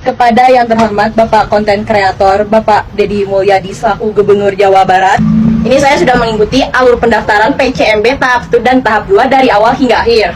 Kepada yang terhormat Bapak konten kreator Bapak Deddy Mulyadi selaku Gubernur Jawa Barat, ini saya sudah mengikuti alur pendaftaran PCMB tahap 1 dan tahap 2 dari awal hingga akhir.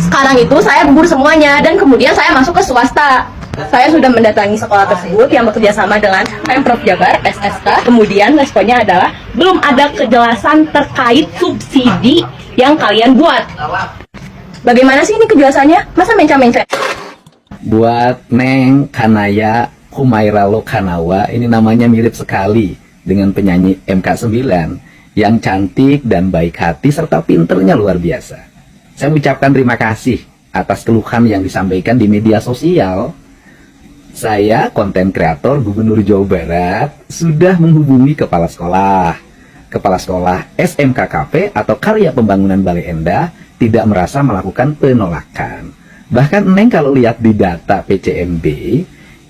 Sekarang itu saya gugur semuanya dan kemudian saya masuk ke swasta. Saya sudah mendatangi sekolah tersebut yang bekerja sama dengan Pemprov Jabar, SSK. Kemudian responnya adalah belum ada kejelasan terkait subsidi yang kalian buat. Bagaimana sih ini kejelasannya? Masa menca-menca? Buat Neng Kanaya Humaira Lokanawa, ini namanya mirip sekali dengan penyanyi MK9 yang cantik dan baik hati serta pinternya luar biasa. Saya mengucapkan terima kasih atas keluhan yang disampaikan di media sosial. Saya, konten kreator Gubernur Jawa Barat, sudah menghubungi kepala sekolah SMKKP atau Karya Pembangunan Bale Endah tidak merasa melakukan penolakan. Bahkan Neng kalau lihat di data PCMB,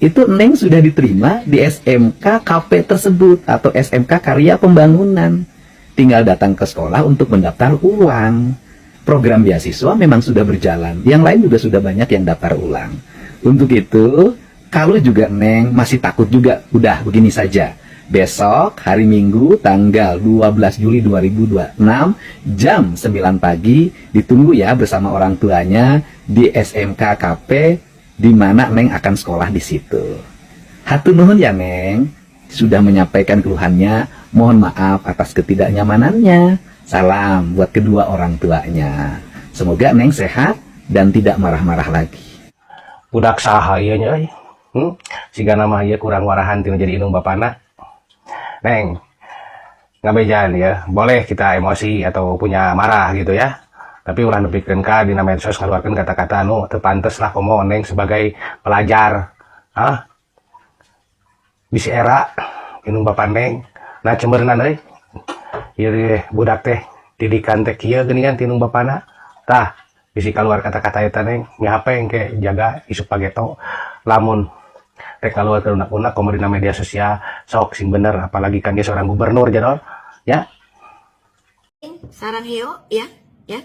itu Neng sudah diterima di SMK KP tersebut atau SMK Karya Pembangunan. Tinggal datang ke sekolah untuk mendaftar ulang. Program beasiswa memang sudah berjalan, yang lain juga sudah banyak yang daftar ulang. Untuk itu, kalau juga Neng masih takut juga, udah begini saja. Besok hari Minggu tanggal 12 Juli 2026 jam 9 pagi ditunggu ya bersama orang tuanya di SMK KP di mana Neng akan sekolah di situ. Hatur nuhun ya Neng, sudah menyampaikan keluhannya, mohon maaf atas ketidaknyamanannya. Salam buat kedua orang tuanya. Semoga Neng sehat dan tidak marah-marah lagi. Budak saha ieu nya euy. Siga nama ieu kurang warahan tina jadi indung bapana. Neng, ngabejan ya, boleh kita emosi atau punya marah gitu ya. Tapi ulah nepikeun ka dina medsos ngaluarkeun kata-kata anu teu pantes lah komo Neng sebagai pelajar. Bisi era indung bapak Neng. Nah cembeureunan euy. Ieu budak teh didikan teh kieu geuningan ti indung bapana. Tah, bisi kaluar kata-kata eta Neng, ngapeng ke jaga isu pageto. Lamun rek keluar ke unak-unak komo dina media sosial sok sing bener, apalagi kan dia seorang gubernur jadol ya. Sarang heo ya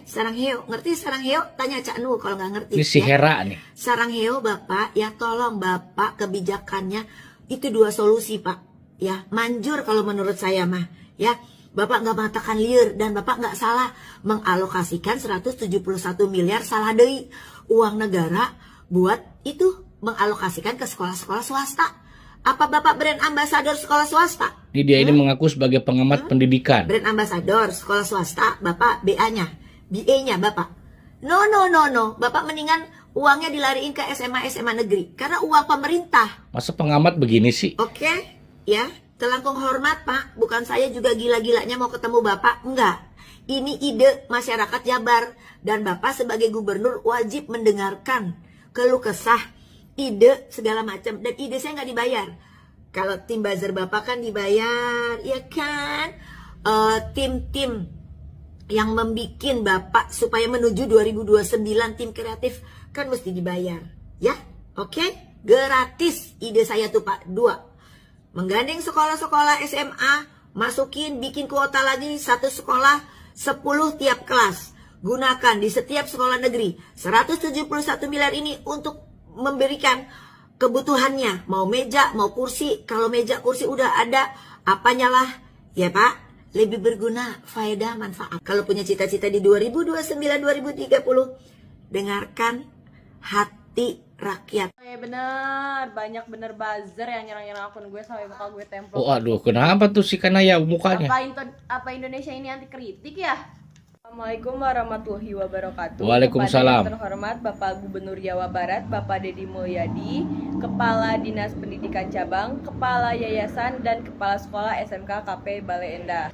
sarang heo, ngerti sarang heo? Tanya Cak Nu kalau nggak ngerti. Ini si Hera nih. Sarang heo Bapak ya, tolong Bapak kebijakannya itu 2 solusi Pak ya, manjur kalau menurut saya mah ya. Bapak nggak mengatakan liar dan Bapak nggak salah mengalokasikan 171 miliar salah deui uang negara buat itu mengalokasikan ke sekolah-sekolah swasta. Apa Bapak brand ambassador sekolah swasta? Ini dia ini mengaku sebagai pengamat pendidikan. Brand ambassador sekolah swasta, Bapak BA-nya, BA-nya Bapak. No. Bapak mendingan uangnya dilariin ke SMA negeri karena uang pemerintah. Masa pengamat begini sih? Oke, ya. Telangkung hormat Pak, bukan saya juga gila-gilanya mau ketemu Bapak, enggak. Ini ide masyarakat Jabar dan Bapak sebagai gubernur wajib mendengarkan keluh kesah, ide segala macam, dan ide saya nggak dibayar. Kalau tim buzzer Bapak kan dibayar, ya kan? Tim-tim yang membikin Bapak supaya menuju 2029 tim kreatif kan mesti dibayar, ya? Oke? Gratis ide saya tuh Pak, 2. Menggandeng sekolah-sekolah SMA, masukin bikin kuota lagi 1 sekolah 10 tiap kelas. Gunakan di setiap sekolah negeri 171 miliar ini untuk memberikan kebutuhannya, mau meja, mau kursi. Kalau meja kursi udah ada, apanya lah ya Pak, lebih berguna, faedah, manfaat. Kalau punya cita-cita di 2029-2030, dengarkan hati rakyat. Bener, banyak bener buzzer yang nyerang-nyerang akun gue sampai bakal gue templok. Oh aduh, kenapa tuh si Kanaya mukanya? Apa Indonesia ini anti kritik ya? Assalamualaikum warahmatullahi wabarakatuh. Waalaikumsalam. Kepada yang terhormat Bapak Gubernur Jawa Barat, Bapak Deddy Mulyadi, Kepala Dinas Pendidikan Cabang, Kepala Yayasan, dan Kepala Sekolah SMK KP Bale Endah.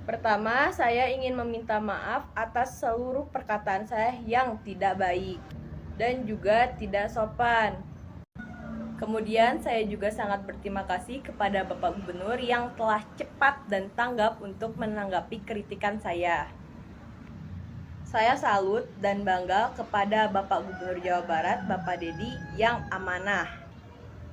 Pertama, saya ingin meminta maaf atas seluruh perkataan saya yang tidak baik dan juga tidak sopan. Kemudian saya juga sangat berterima kasih kepada Bapak Gubernur yang telah cepat dan tanggap untuk menanggapi kritikan saya. Saya salut dan bangga kepada Bapak Gubernur Jawa Barat, Bapak Deddy yang amanah.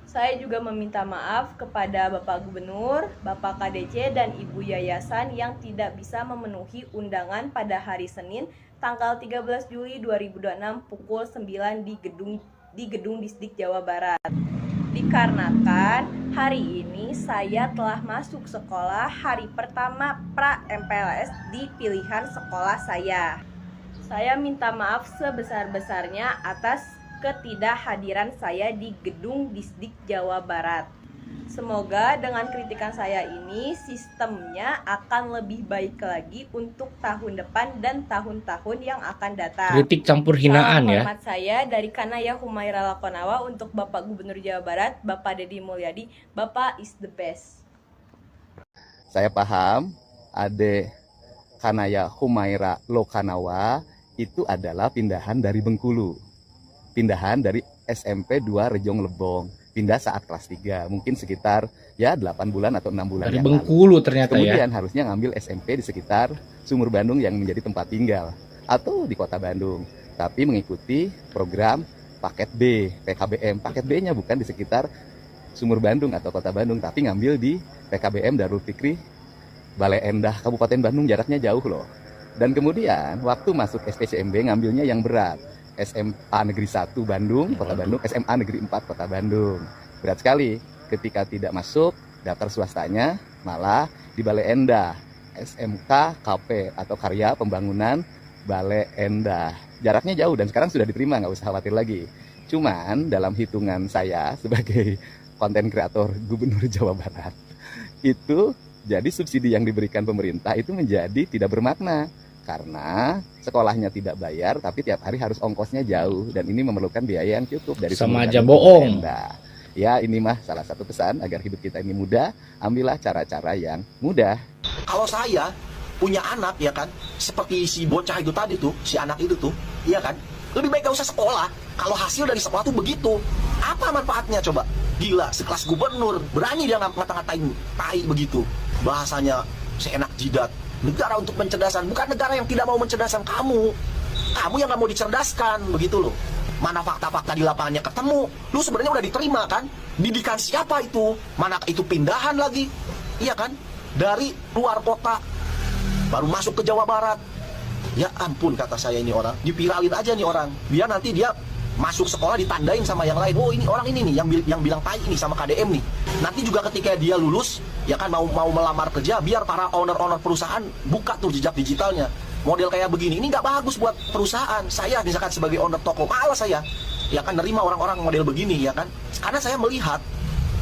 Saya juga meminta maaf kepada Bapak Gubernur, Bapak KDC, dan Ibu Yayasan yang tidak bisa memenuhi undangan pada hari Senin tanggal 13 Juli 2026 pukul 9 di gedung Disdik Jawa Barat. Dikarenakan hari ini saya telah masuk sekolah hari pertama pra-MPLS di pilihan sekolah saya. Saya minta maaf sebesar-besarnya atas ketidakhadiran saya di gedung Disdik Jawa Barat. Semoga dengan kritikan saya ini sistemnya akan lebih baik lagi untuk tahun depan dan tahun-tahun yang akan datang. Kritik campur hinaan Salam ya. hormat saya dari Kanaya Humaira Lakonawa untuk Bapak Gubernur Jawa Barat, Bapak Deddy Mulyadi. Bapak is the best. Saya paham Ade Kanaya Humaira Lokanawa itu adalah pindahan dari Bengkulu. Pindahan dari SMP 2 Rejong Lebong. Pindah saat kelas 3, mungkin sekitar ya 8 bulan atau 6 bulan Dari yang lalu. Bengkulu ternyata ya. Kemudian harusnya ngambil SMP di sekitar Sumur Bandung yang menjadi tempat tinggal atau di kota Bandung. Tapi mengikuti program paket B, PKBM. Paket B-nya bukan di sekitar Sumur Bandung atau kota Bandung, tapi ngambil di PKBM Darul Fikri Bale Endah, Kabupaten Bandung, jaraknya jauh loh. Dan kemudian waktu masuk STCMB ngambilnya yang berat. SMA Negeri 1 Bandung, Kota Bandung, SMA Negeri 4 Kota Bandung. Berat sekali ketika tidak masuk daftar swastanya, malah di Bale Endah, SMK KP atau Karya Pembangunan Bale Endah. Jaraknya jauh dan sekarang sudah diterima, nggak usah khawatir lagi. Cuman dalam hitungan saya sebagai konten kreator Gubernur Jawa Barat, itu jadi subsidi yang diberikan pemerintah itu menjadi tidak bermakna. Karena sekolahnya tidak bayar, tapi tiap hari harus ongkosnya jauh. Dan ini memerlukan biaya yang cukup dari Sama Sumur aja Bandung ke bohong. Endah. Ya ini mah salah satu pesan agar hidup kita ini mudah. Ambillah cara-cara yang mudah. Kalau saya punya anak ya kan, seperti si bocah itu tadi tuh, si anak itu tuh, ya kan, lebih baik gak usah sekolah. Kalau hasil dari sekolah tuh begitu, apa manfaatnya coba? Gila, sekelas gubernur berani dia ngata-ngatain tai begitu, bahasanya seenak jidat. Negara untuk pencerdasan, bukan negara yang tidak mau mencerdaskan kamu. Kamu yang gak mau dicerdaskan, begitu loh. Mana fakta-fakta di lapangannya ketemu, lu sebenarnya udah diterima kan? Didikan siapa itu? Mana itu pindahan lagi? Iya kan? Dari luar kota baru masuk ke Jawa Barat. Ya ampun, kata saya, ini orang dipiralin aja nih orang, biar nanti dia masuk sekolah ditandain sama yang lain. Oh ini orang ini nih yang bilang tai ini sama KDM nih. Nanti juga ketika dia lulus ya kan mau melamar kerja, biar para owner perusahaan buka tuh jejak digitalnya. Model kayak begini ini nggak bagus buat perusahaan. Saya misalkan sebagai owner toko, malas saya ya kan nerima orang-orang model begini ya kan. Karena saya melihat,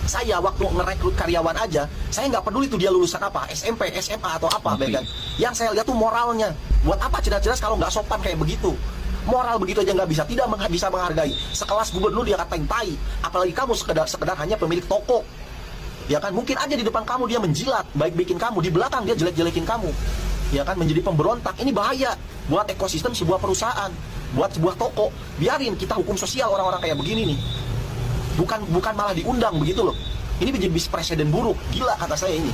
saya waktu ngerekrut karyawan aja, saya nggak peduli tuh dia lulusan apa, SMP, SMA atau apa, Okay. kan? Yang saya lihat tuh moralnya. Buat apa cerdas-cerdas kalau nggak sopan kayak begitu? Moral begitu aja nggak bisa, tidak bisa menghargai. Sekelas gubernur dia katain tai, apalagi kamu sekedar hanya pemilik toko. Ya kan, mungkin aja di depan kamu dia menjilat, baik bikin kamu, di belakang dia jelek-jelekin kamu. Ya kan, menjadi pemberontak. Ini bahaya buat ekosistem sebuah perusahaan, buat sebuah toko. Biarin kita hukum sosial orang-orang kayak begini nih. Bukan malah diundang begitu loh. Ini menjadi presiden buruk. Gila kata saya ini.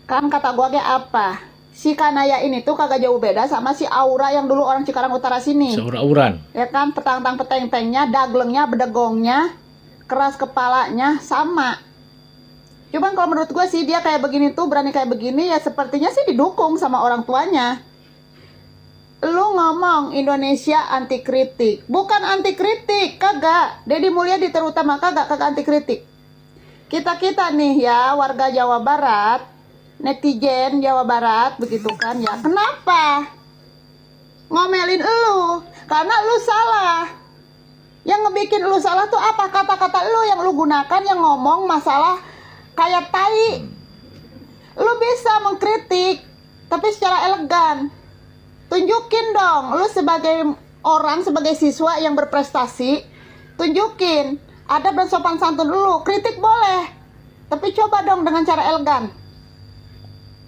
Kan kata gua ge apa? Si Kanaya ini tuh kagak jauh beda sama si Aura yang dulu orang Cikarang Utara sini. Seura-uran. Ya kan, petang-tang peteng-tengnya, daglengnya, bedegongnya, keras kepalanya sama. Cuman kalau menurut gue sih dia kayak begini tuh, berani kayak begini ya sepertinya sih didukung sama orang tuanya. Lu ngomong Indonesia anti kritik, bukan anti kritik, kagak. Deddy Mulyadi terutama kagak anti kritik. Kita nih ya warga Jawa Barat, netizen Jawa Barat begitu kan ya. Kenapa ngomelin lu? Karena lu salah. Yang ngebikin lu salah tuh apa? Kata-kata lu yang lu gunakan yang ngomong masalah kayak tai. Lu bisa mengkritik tapi secara elegan. Tunjukin dong, lu sebagai orang, sebagai siswa yang berprestasi, tunjukin adab dan sopan santun dulu. Kritik boleh, tapi coba dong dengan cara elegan.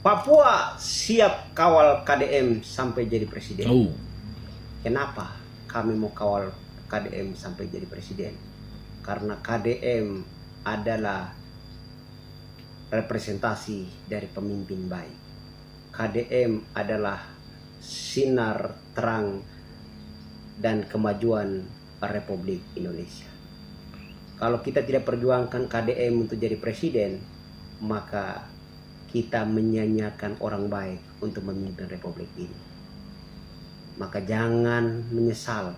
Papua siap kawal KDM sampai jadi presiden. Oh. Kenapa kami mau kawal KDM sampai jadi presiden? Karena KDM adalah representasi dari pemimpin baik. KDM adalah sinar terang dan kemajuan Republik Indonesia. Kalau kita tidak perjuangkan KDM untuk jadi presiden, maka kita menyanyiakan orang baik untuk memimpin Republik ini. Maka jangan menyesal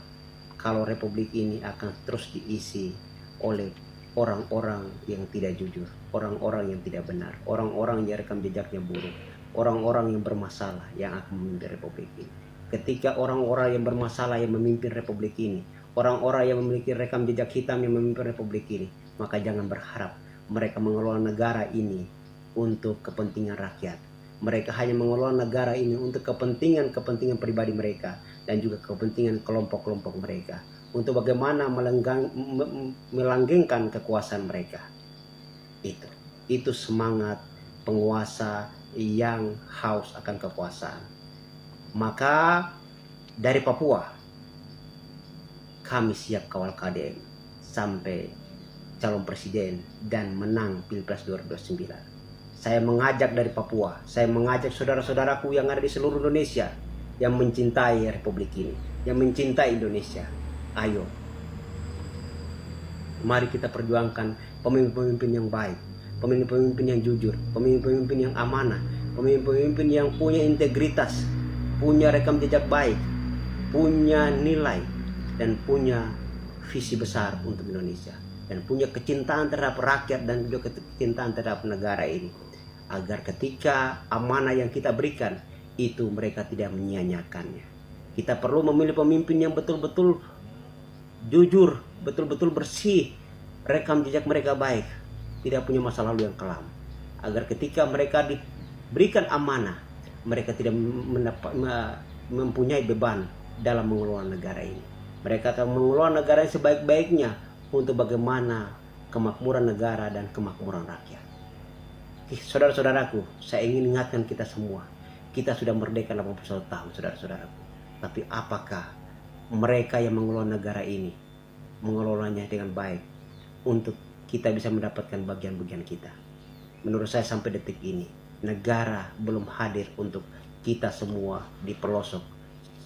kalau Republik ini akan terus diisi oleh orang-orang yang tidak jujur, orang-orang yang tidak benar, orang-orang yang rekam jejaknya buruk, orang-orang yang bermasalah yang akan memimpin republik ini. Ketika orang-orang yang bermasalah yang memimpin republik ini, orang-orang yang memiliki rekam jejak hitam yang memimpin republik ini, maka jangan berharap mereka mengelola negara ini untuk kepentingan rakyat. Mereka hanya mengelola negara ini untuk kepentingan pribadi mereka dan juga kepentingan kelompok-kelompok mereka, untuk bagaimana melanggengkan kekuasaan mereka. Itu semangat penguasa yang haus akan kekuasaan. Maka dari Papua kami siap kawal KDM sampai calon presiden dan menang Pilpres 2029. Saya mengajak dari Papua, saya mengajak saudara-saudaraku yang ada di seluruh Indonesia yang mencintai republik ini, yang mencintai Indonesia. Ayo, mari kita perjuangkan pemimpin-pemimpin yang baik, pemimpin-pemimpin yang jujur, pemimpin-pemimpin yang amanah, pemimpin-pemimpin yang punya integritas, punya rekam jejak baik, punya nilai, dan punya visi besar untuk Indonesia, dan punya kecintaan terhadap rakyat dan juga kecintaan terhadap negara ini, agar ketika amanah yang kita berikan itu mereka tidak menyia-nyiakannya. Kita perlu memilih pemimpin yang betul-betul jujur, betul-betul bersih, rekam jejak mereka baik, tidak punya masa lalu yang kelam, agar ketika mereka diberikan amanah, mereka tidak mempunyai beban dalam mengelola negara ini. Mereka akan mengelola negara sebaik-baiknya untuk bagaimana kemakmuran negara dan kemakmuran rakyat. Saudara-saudaraku, saya ingin ingatkan kita semua, kita sudah merdeka 81 tahun, saudara-saudaraku. Tapi apakah mereka yang mengelola negara ini mengelolanya dengan baik untuk kita bisa mendapatkan bagian-bagian kita? Menurut saya sampai detik ini negara belum hadir untuk kita semua di pelosok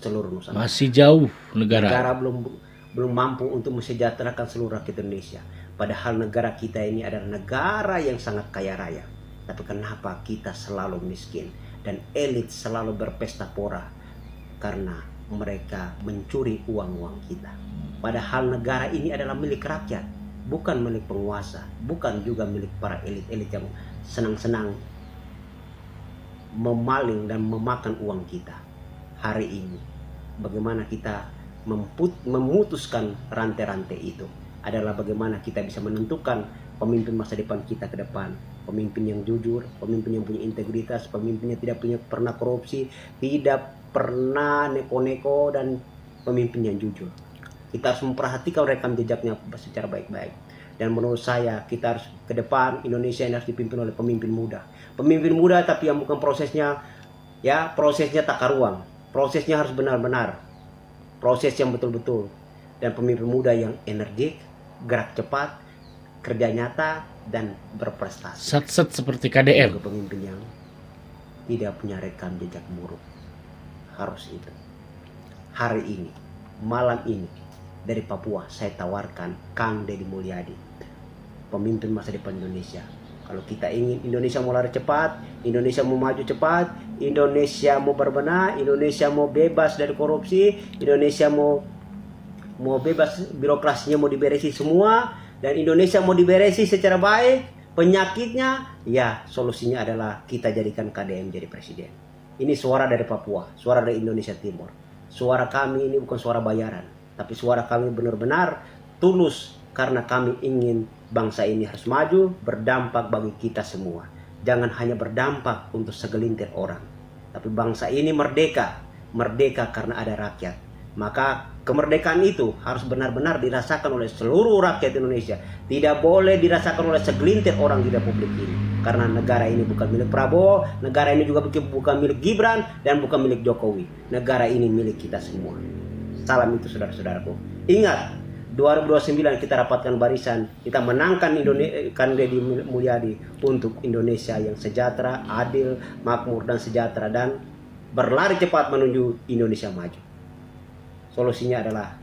seluruh Nusantara. Masih jauh negara. Negara belum mampu untuk mensejahterakan seluruh rakyat Indonesia. Padahal negara kita ini adalah negara yang sangat kaya raya. Tapi kenapa kita selalu miskin dan elit selalu berpesta pora? Karena mereka mencuri uang-uang kita. Padahal negara ini adalah milik rakyat, bukan milik penguasa, bukan juga milik para elit-elit yang senang-senang memaling dan memakan uang kita. Hari ini, bagaimana kita memutuskan rantai-rantai itu adalah bagaimana kita bisa menentukan pemimpin masa depan kita ke depan. Pemimpin yang jujur, pemimpin yang punya integritas, pemimpin yang tidak pernah korupsi, tidak pernah neko-neko, dan pemimpin yang jujur. Kita harus memperhatikan rekam jejaknya secara baik-baik. Dan menurut saya kita harus ke depan Indonesia ini harus dipimpin oleh pemimpin muda. Pemimpin muda tapi yang bukan prosesnya takar ruang. Prosesnya harus benar-benar. Proses yang betul-betul. Dan pemimpin muda yang energik, gerak cepat, kerja nyata, dan berprestasi. Set-set seperti KDM. Juga pemimpin yang tidak punya rekam jejak buruk. Harus itu. Hari ini, malam ini, dari Papua saya tawarkan Kang Deddy Mulyadi, pemimpin masa depan Indonesia. Kalau kita ingin Indonesia mau lari cepat, Indonesia mau maju cepat, Indonesia mau berbenah, Indonesia mau bebas dari korupsi, Indonesia mau bebas, birokrasinya mau diberesi semua, dan Indonesia mau diberesi secara baik, penyakitnya, ya solusinya adalah kita jadikan KDM jadi presiden. Ini suara dari Papua, suara dari Indonesia Timur. Suara kami ini bukan suara bayaran, tapi suara kami benar-benar tulus karena kami ingin bangsa ini harus maju, berdampak bagi kita semua. Jangan hanya berdampak untuk segelintir orang, tapi bangsa ini merdeka karena ada rakyat. Maka kemerdekaan itu harus benar-benar dirasakan oleh seluruh rakyat Indonesia. Tidak boleh dirasakan oleh segelintir orang di Republik ini. Karena negara ini bukan milik Prabowo, negara ini juga bukan milik Gibran, dan bukan milik Jokowi. Negara ini milik kita semua. Salam itu saudara-saudaraku. Ingat, 2029 kita rapatkan barisan, kita menangkan Kang Deddy Mulyadi untuk Indonesia yang sejahtera, adil, makmur, dan sejahtera, dan berlari cepat menuju Indonesia maju. Solusinya adalah